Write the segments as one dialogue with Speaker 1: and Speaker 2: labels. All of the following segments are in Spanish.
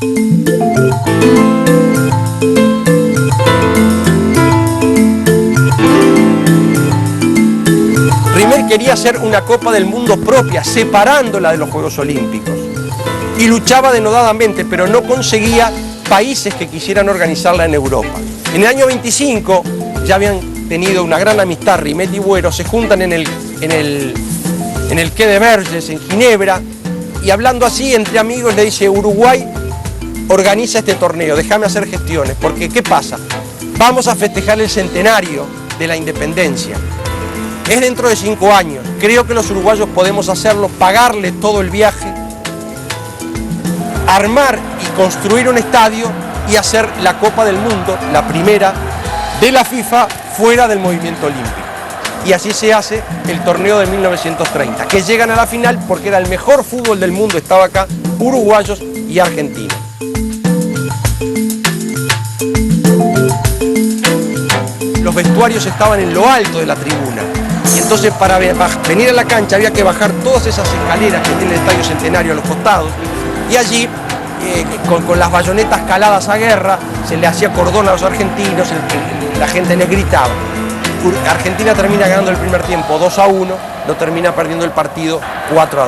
Speaker 1: Rimet quería hacer una Copa del Mundo propia, separándola de los Juegos Olímpicos. Y luchaba denodadamente, pero no conseguía países que quisieran organizarla en Europa. En el año 25 ya habían tenido una gran amistad Rimet y Buero, se juntan en el Quai de Verges, en Ginebra, y hablando así entre amigos le dice: Uruguay organiza este torneo, déjame hacer gestiones, porque ¿qué pasa? Vamos a festejar el centenario de la independencia. Es dentro de 5 años, creo que los uruguayos podemos hacerlo, pagarle todo el viaje, armar y construir un estadio y hacer la Copa del Mundo, la primera de la FIFA, fuera del movimiento olímpico. Y así se hace el torneo de 1930, que llegan a la final porque era el mejor fútbol del mundo, estaba acá, uruguayos y argentinos. Los vestuarios estaban en lo alto de la tribuna. Y entonces para venir a la cancha había que bajar todas esas escaleras que tiene el Estadio Centenario a los costados. Y allí, con las bayonetas caladas a guerra, se le hacía cordón a los argentinos, la gente les gritaba. Argentina termina ganando el primer tiempo 2-1, lo termina perdiendo el partido 4-2.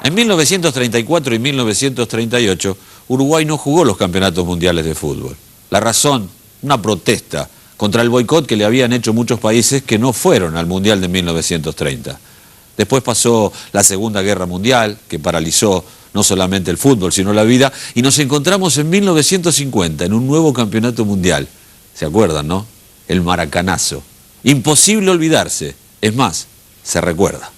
Speaker 2: En 1934 y 1938, Uruguay no jugó los campeonatos mundiales de fútbol. La razón, una protesta contra el boicot que le habían hecho muchos países que no fueron al Mundial de 1930. Después pasó la Segunda Guerra Mundial, que paralizó no solamente el fútbol, sino la vida, y nos encontramos en 1950 en un nuevo campeonato mundial. ¿Se acuerdan, no? El Maracanazo. Imposible olvidarse. Es más, se recuerda.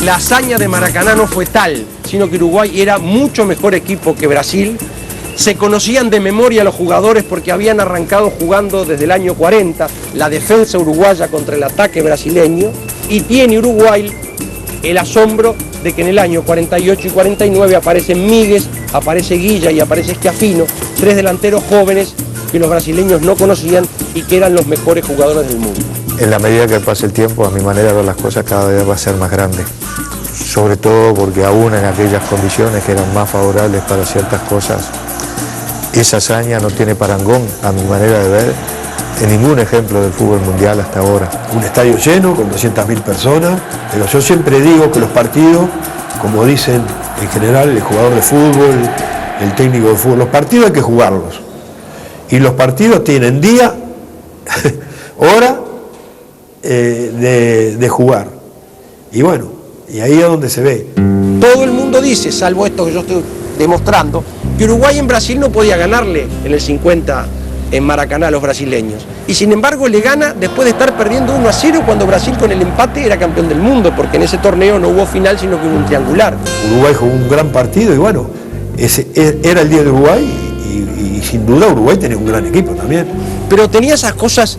Speaker 1: La hazaña de Maracaná no fue tal, sino que Uruguay era mucho mejor equipo que Brasil. Se conocían de memoria los jugadores porque habían arrancado jugando desde el año 40 la defensa uruguaya contra el ataque brasileño, y tiene Uruguay el asombro de que en el año 48 y 49 aparecen Míguez, aparece Guilla y aparece Schiaffino, 3 delanteros jóvenes que los brasileños no conocían y que eran los mejores jugadores del mundo.
Speaker 3: En la medida que pase el tiempo, a mi manera de ver las cosas cada vez va a ser más grande. Sobre todo porque aún en aquellas condiciones que eran más favorables para ciertas cosas, esa hazaña no tiene parangón, a mi manera de ver, en ningún ejemplo del fútbol mundial hasta ahora.
Speaker 4: Un estadio lleno con 200.000 personas, pero yo siempre digo que los partidos, como dicen en general el jugador de fútbol, el técnico de fútbol, los partidos hay que jugarlos. Y los partidos tienen día, hora de jugar. Y bueno, y ahí es donde se ve.
Speaker 1: Todo el mundo dice, salvo esto que yo estoy demostrando, que Uruguay en Brasil no podía ganarle en el 50 en Maracaná a los brasileños. Y sin embargo le gana después de estar perdiendo 1-0 cuando Brasil con el empate era campeón del mundo, porque en ese torneo no hubo final sino que hubo un triangular.
Speaker 4: Uruguay jugó un gran partido y bueno, ese era el día de Uruguay y sin duda Uruguay tenía un gran equipo también.
Speaker 1: Pero tenía esas cosas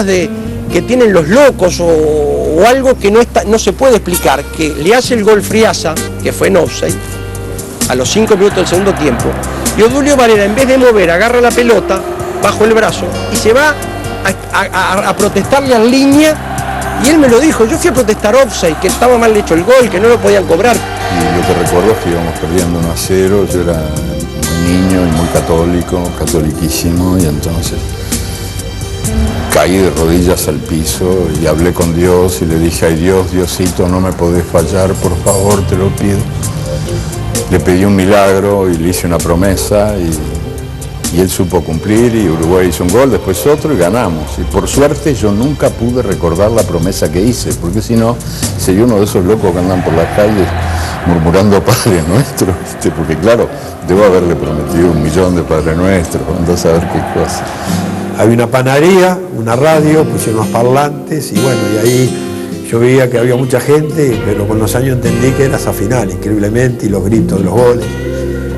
Speaker 1: de que tienen los locos o algo que no se puede explicar, que le hace el gol Friasa, que fue en offside, a los 5 minutos del segundo tiempo, y Odulio Varela, en vez de mover, agarra la pelota bajo el brazo y se va a protestarle a línea, y él me lo dijo, yo fui a protestar offside, que estaba mal hecho el gol, que no lo podían cobrar.
Speaker 5: Y lo que recuerdo es que íbamos perdiendo 1-0, yo era muy niño y muy católico, catoliquísimo, y entonces caí de rodillas al piso y hablé con Dios y le dije, ay Dios, Diosito, no me podés fallar, por favor, te lo pido. Le pedí un milagro y le hice una promesa y él supo cumplir y Uruguay hizo un gol, después otro y ganamos. Y por suerte yo nunca pude recordar la promesa que hice, porque si no, sería uno de esos locos que andan por las calles murmurando Padre Nuestro, ¿viste? Porque claro, debo haberle prometido 1.000.000 de Padre Nuestro, andá a saber qué cosa.
Speaker 4: Había una panadería, una radio, pusieron unos parlantes y bueno, y ahí yo veía que había mucha gente, pero con los años entendí que era esa final, increíblemente, y los gritos de los goles.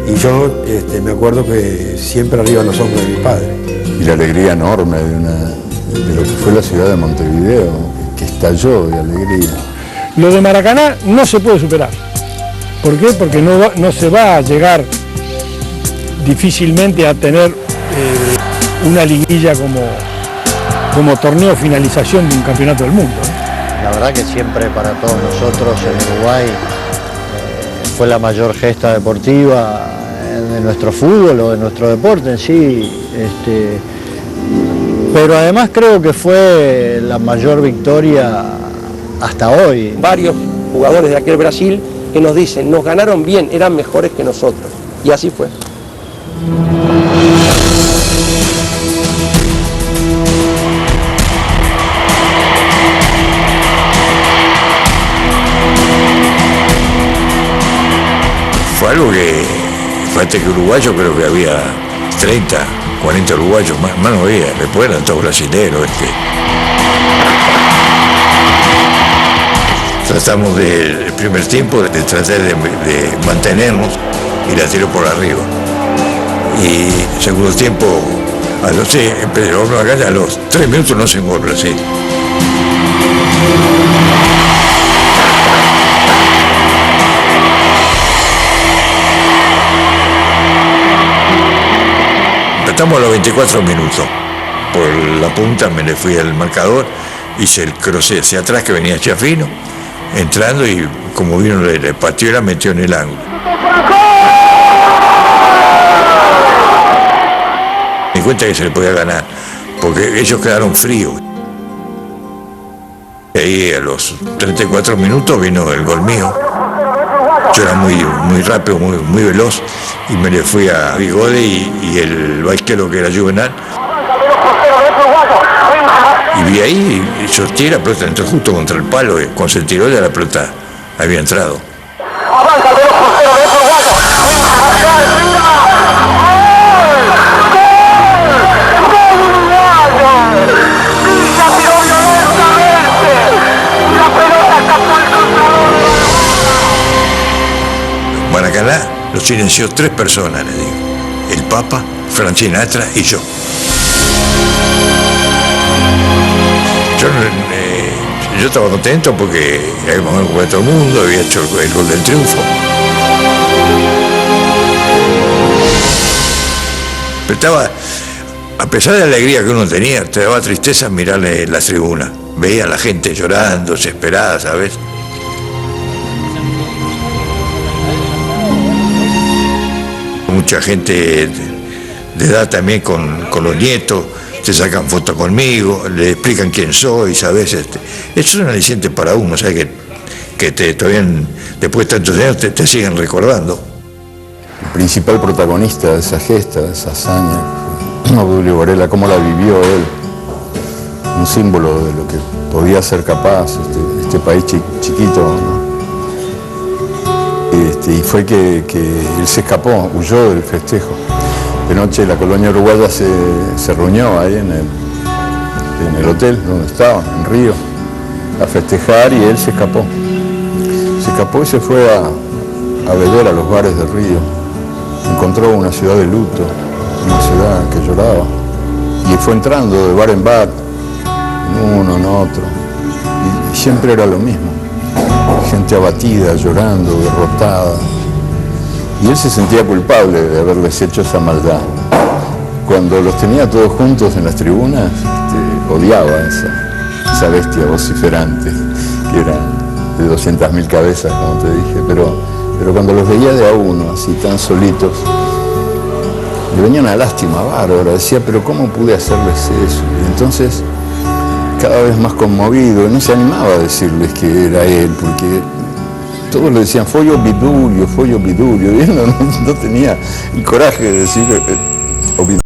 Speaker 4: Y yo me acuerdo que siempre arriba los hombros de mi padre.
Speaker 5: Y la alegría enorme de lo que fue la ciudad de Montevideo, que estalló de alegría.
Speaker 6: Lo de Maracaná no se puede superar. ¿Por qué? Porque no se va a llegar difícilmente a tener una liguilla como torneo finalización de un campeonato del mundo.
Speaker 7: La verdad que siempre para todos nosotros en Uruguay fue la mayor gesta deportiva de nuestro fútbol o de nuestro deporte en sí. Pero además creo que fue la mayor victoria hasta hoy.
Speaker 1: Varios jugadores de aquel Brasil que nos dicen, nos ganaron bien, eran mejores que nosotros. Y así fue.
Speaker 8: Fue algo que, fíjate que uruguayos creo que había 30, 40 uruguayos, más no había, después eran todos brasileños. Tratamos el primer tiempo de tratar de mantenernos y la tiró por arriba. Y segundo tiempo, a los 3 minutos no se gol Brasil. Estamos a los 24 minutos. Por la punta me le fui al marcador, hice el cruce hacia atrás que venía Chafino, entrando y como vino le pateó y la metió en el ángulo. Me di cuenta que se le podía ganar, porque ellos quedaron fríos. Y ahí a los 34 minutos vino el gol mío. Yo era muy rápido, muy veloz, y me le fui a Bigode y el vaquero que era Juvenal. Y vi ahí, y sorteé la pelota, entró justo contra el palo, y cuando se tiró ya la pelota había entrado. Maracaná lo silenció 3 personas, le digo. El Papa, Frank Sinatra y yo. Yo estaba contento porque habíamos ganado con todo el mundo, había hecho el gol del triunfo. Pero estaba, a pesar de la alegría que uno tenía, te daba tristeza mirarle la tribuna. Veía a la gente llorando, desesperada, ¿sabes? Mucha gente de edad también con los nietos, se sacan fotos conmigo, le explican quién soy, ¿sabes? Eso es un aliciente para uno, ¿sabes? Que todavía después de tantos años te siguen recordando.
Speaker 5: El principal protagonista de esa gesta, de esa hazaña, fue Obdulio Varela, cómo la vivió él, un símbolo de lo que podía ser capaz este país chiquito, ¿no? Y fue que él se escapó, huyó del festejo. De noche la colonia uruguaya se reunió ahí en el hotel donde estaba, en Río, a festejar, y él se escapó. Se escapó y se fue a beber a los bares de Río. Encontró una ciudad de luto, una ciudad que lloraba. Y fue entrando de bar en bar, en uno, en otro. Y siempre era lo mismo. Gente abatida, llorando, derrotada. Y él se sentía culpable de haberles hecho esa maldad. Cuando los tenía todos juntos en las tribunas, odiaba esa bestia vociferante, que era de 200.000 cabezas, como te dije, pero cuando los veía de a uno, así tan solitos, le venía una lástima bárbara. Decía, pero ¿cómo pude hacerles eso? Y entonces cada vez más conmovido, no se animaba a decirles que era él, porque todos le decían Foglio Vidurio, y él no tenía el coraje de decir Ovidio.